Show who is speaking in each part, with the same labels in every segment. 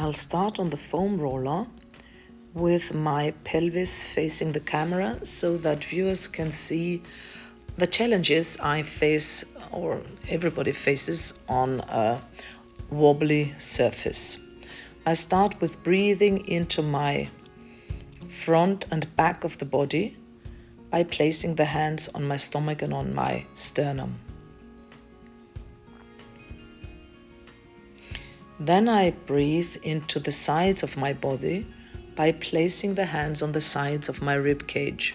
Speaker 1: I'll start on the foam roller with my pelvis facing the camera so that viewers can see the challenges I face, or everybody faces, on a wobbly surface. I start with breathing into my front and back of the body by placing the hands on my stomach and on my sternum. Then I breathe into the sides of my body by placing the hands on the sides of my rib cage.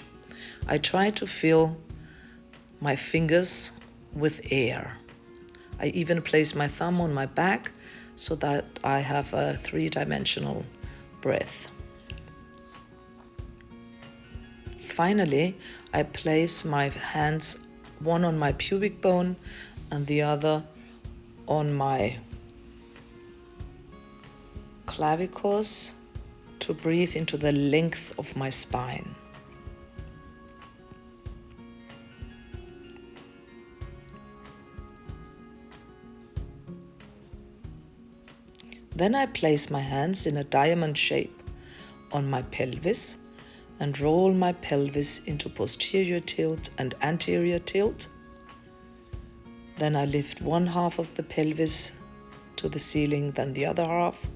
Speaker 1: I try to fill my fingers with air. I even place my thumb on my back so that I have a three-dimensional breath. Finally, I place my hands, one on my pubic bone and the other on my clavicles, to breathe into the length of my spine. Then I place my hands in a diamond shape on my pelvis and roll my pelvis into posterior tilt and anterior tilt. Then I lift one half of the pelvis to the ceiling, then the other half.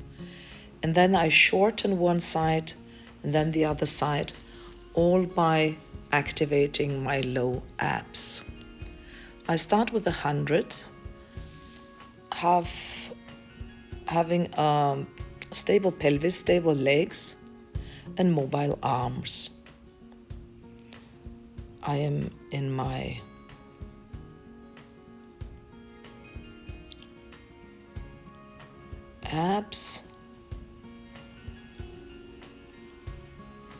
Speaker 1: And then I shorten one side and then the other side, all by activating my low abs. I start with 100, having a stable pelvis, stable legs, and mobile arms. I am in my abs,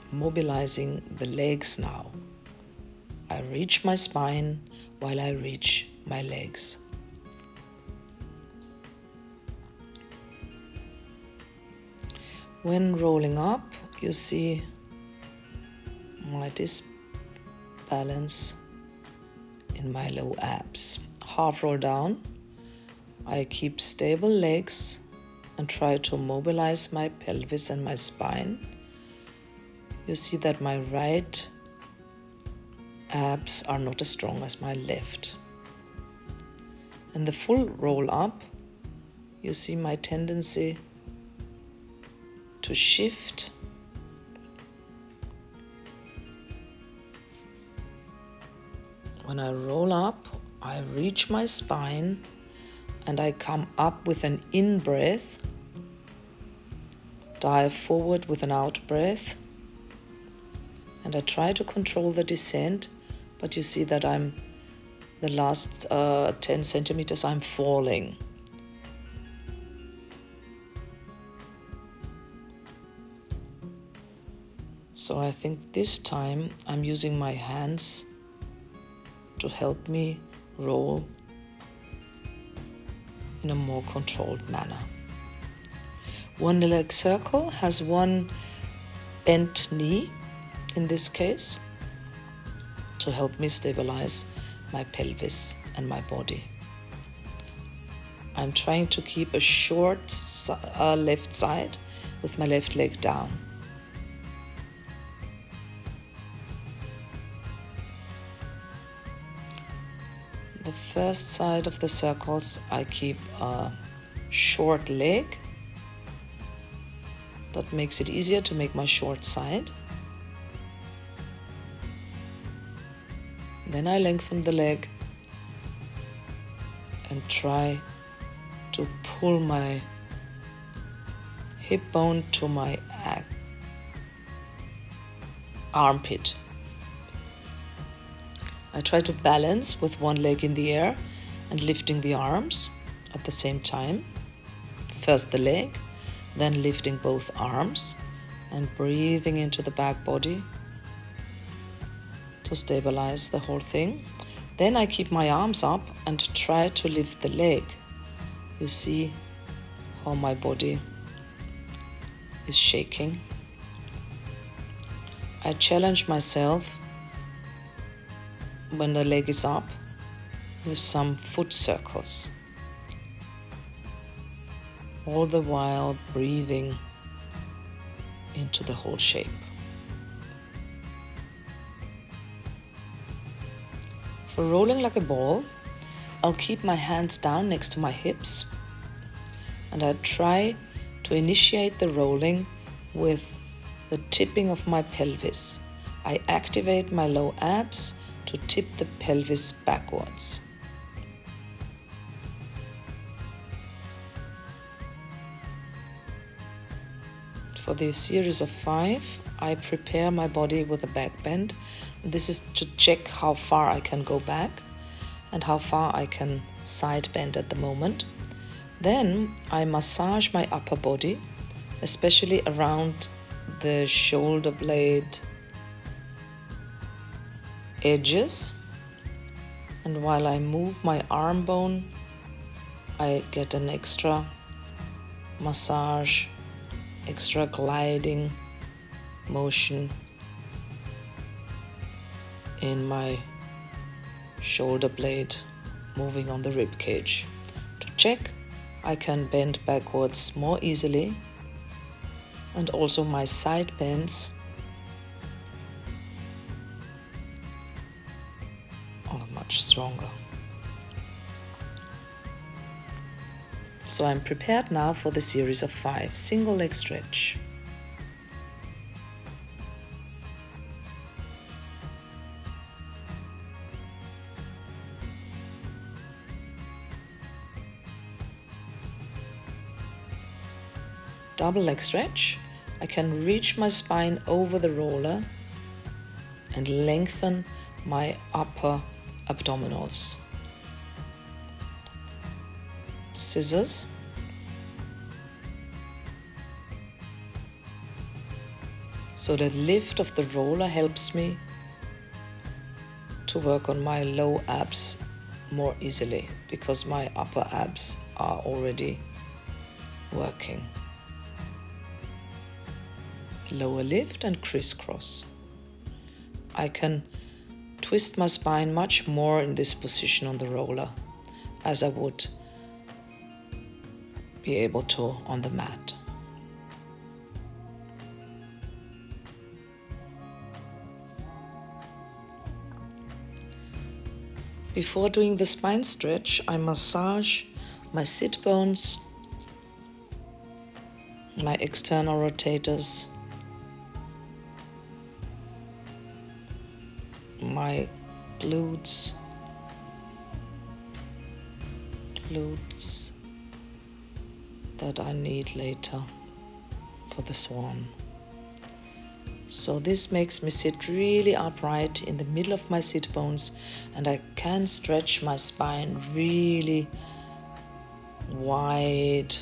Speaker 1: mobilizing the legs now. I reach my spine while I reach my legs. When rolling up, you see my disbalance in my low abs. Half roll down, I keep stable legs and try to mobilize my pelvis and my spine. You see that my right abs are not as strong as my left. In the full roll up, you see my tendency to shift when I roll up. I reach my spine and I come up with an in breath, dive forward with an out breath, and I try to control the descent, but you see that the last 10 centimeters I'm falling. So I think this time I'm using my hands to help me roll in a more controlled manner. One leg circle has one bent knee, in this case, to help me stabilize my pelvis and my body. I'm trying to keep a short left side with my left leg down. The first side of the circles, I keep a short leg. That makes it easier to make my short side. Then I lengthen the leg and try to pull my hip bone to my armpit. I try to balance with one leg in the air and lifting the arms at the same time. First the leg, then lifting both arms and breathing into the back body to stabilize the whole thing. Then I keep my arms up and try to lift the leg. You see how my body is shaking. I challenge myself when the leg is up with some foot circles. all the while breathing into the whole shape. For rolling like a ball, I'll keep my hands down next to my hips, and I try to initiate the rolling with the tipping of my pelvis. I activate my low abs to tip the pelvis backwards. For the series of 5, I prepare my body with a back bend. This is to check how far I can go back and how far I can side bend at the moment. Then I massage my upper body, especially around the shoulder blade edges. And while I move my arm bone, I get an extra massage, extra gliding motion in my shoulder blade moving on the rib cage. To check, I can bend backwards more easily, and also my side bends are much stronger. So I'm prepared now for the series of 5 single leg stretch. Double leg stretch. I can reach my spine over the roller and lengthen my upper abdominals. Scissors. So the lift of the roller helps me to work on my low abs more easily because my upper abs are already working. Lower lift and crisscross. I can twist my spine much more in this position on the roller as I would be able to on the mat. Before doing the spine stretch, I massage my sit bones, my external rotators, my glutes that I need later for the swan. So this makes me sit really upright in the middle of my sit bones, and I can stretch my spine really wide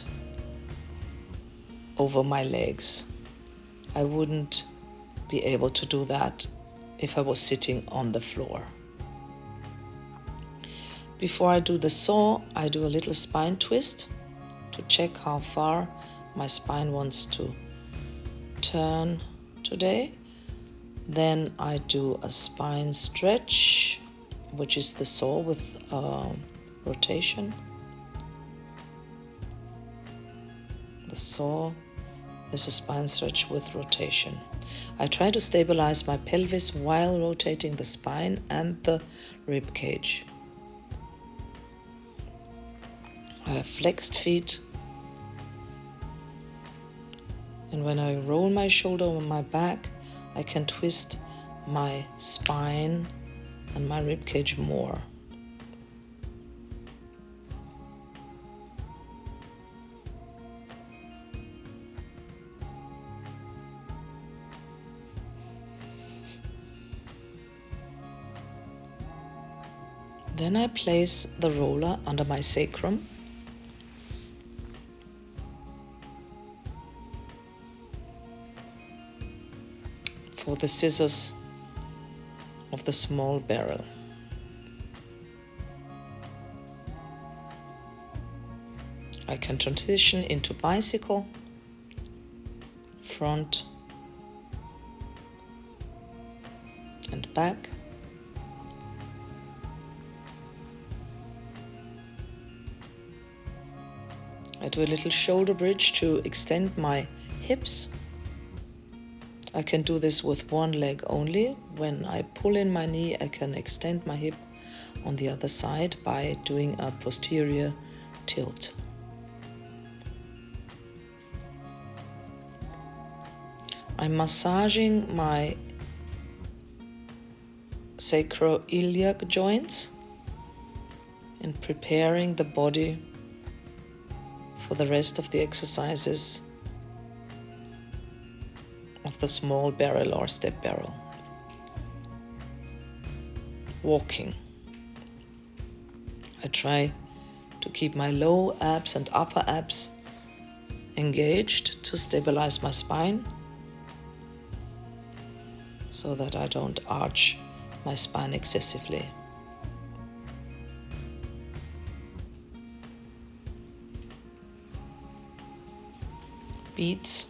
Speaker 1: over my legs. I wouldn't be able to do that if I was sitting on the floor. Before I do the saw, I do a little spine twist to check how far my spine wants to turn today. Then I do a spine stretch, which is the saw with rotation. The saw is a spine stretch with rotation. I try to stabilize my pelvis while rotating the spine and the rib cage. I have flexed feet, and when I roll my shoulder on my back, I can twist my spine and my rib cage more. Then I place the roller under my sacrum. For the scissors of the small barrel. I can transition into bicycle, front and back. I do a little shoulder bridge to extend my hips. I can do this with one leg only. When I pull in my knee, I can extend my hip on the other side by doing a posterior tilt. I'm massaging my sacroiliac joints and preparing the body for the rest of the exercises of the small barrel or step barrel. Walking. I try to keep my low abs and upper abs engaged to stabilize my spine so that I don't arch my spine excessively. Beats.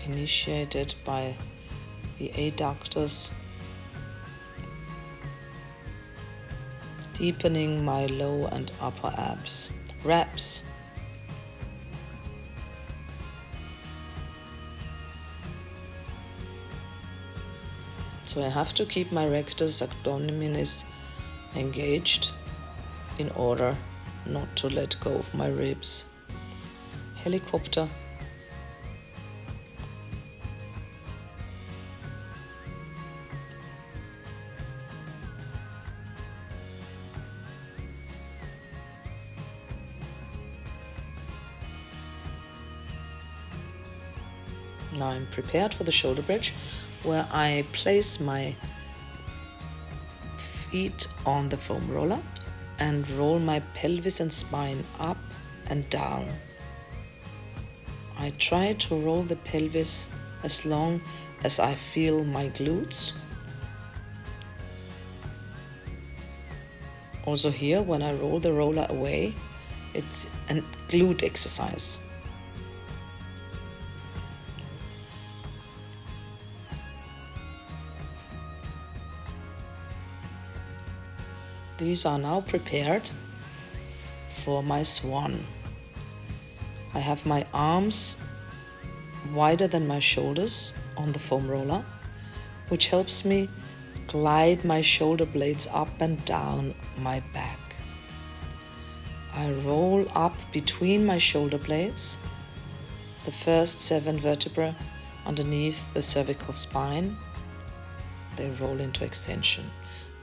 Speaker 1: Initiated by the adductors, deepening my low and upper abs. Reps. So I have to keep my rectus abdominis engaged in order not to let go of my ribs. Helicopter. Now I'm prepared for the shoulder bridge, where I place my feet on the foam roller and roll my pelvis and spine up and down. I try to roll the pelvis as long as I feel my glutes. Also here, when I roll the roller away, it's a glute exercise. These are now prepared for my swan. I have my arms wider than my shoulders on the foam roller, which helps me glide my shoulder blades up and down my back. I roll up between my shoulder blades, the first 7 vertebrae underneath the cervical spine. They roll into extension.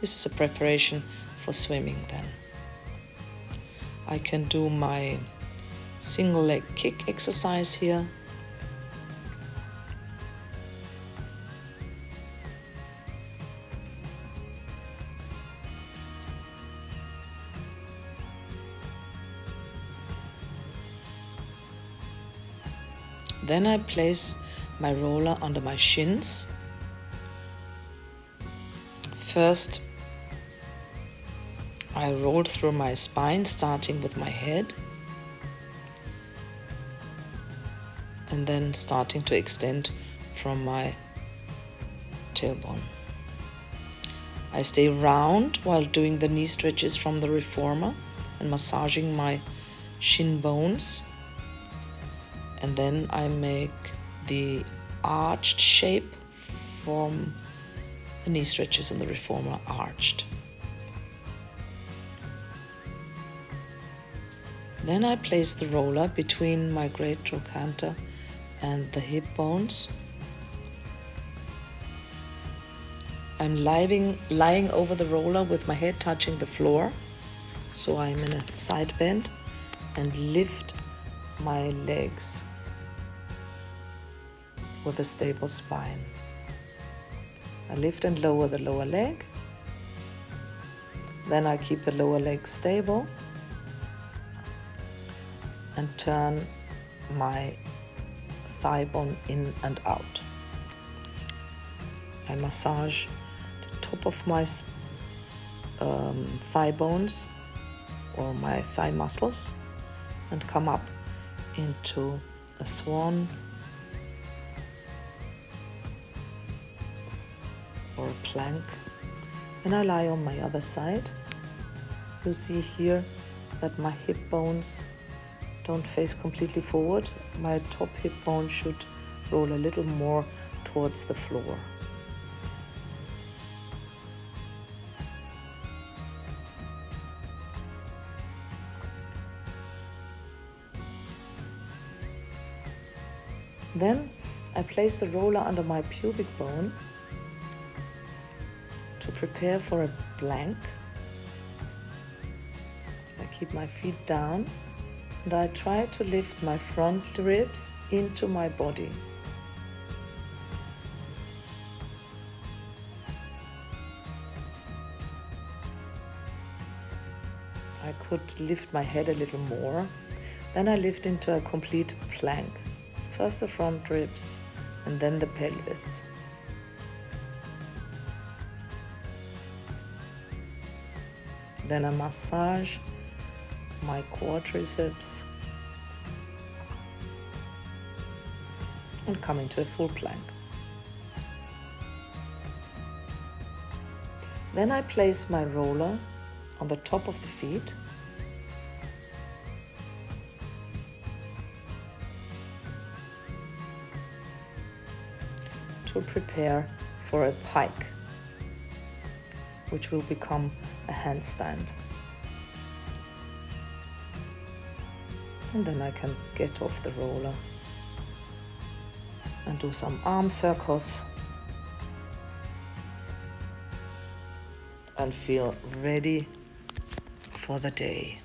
Speaker 1: This is a preparation for swimming then. I can do my single leg kick exercise here. Then I place my roller under my shins. First, I roll through my spine, starting with my head, and then starting to extend from my tailbone. I stay round while doing the knee stretches from the reformer and massaging my shin bones. And then I make the arched shape from the knee stretches and the reformer arched. Then I place the roller between my great trochanter and the hip bones. I'm lying over the roller with my head touching the floor. So I'm in a side bend and lift my legs with a stable spine. I lift and lower the lower leg. Then I keep the lower leg stable and turn my thigh bone in and out. I massage the top of my thigh bones or my thigh muscles and come up into a swan or a plank. And I lie on my other side You see here that my hip bones don't face completely forward. My top hip bone should roll a little more towards the floor. Then I place the roller under my pubic bone to prepare for a plank. I keep my feet down and I try to lift my front ribs into my body. I could lift my head a little more. Then I lift into a complete plank. First the front ribs and then the pelvis. Then I massage my quadriceps and come into a full plank. Then I place my roller on the top of the feet. To prepare for a pike, which will become a handstand. And then I can get off the roller and do some arm circles and feel ready for the day.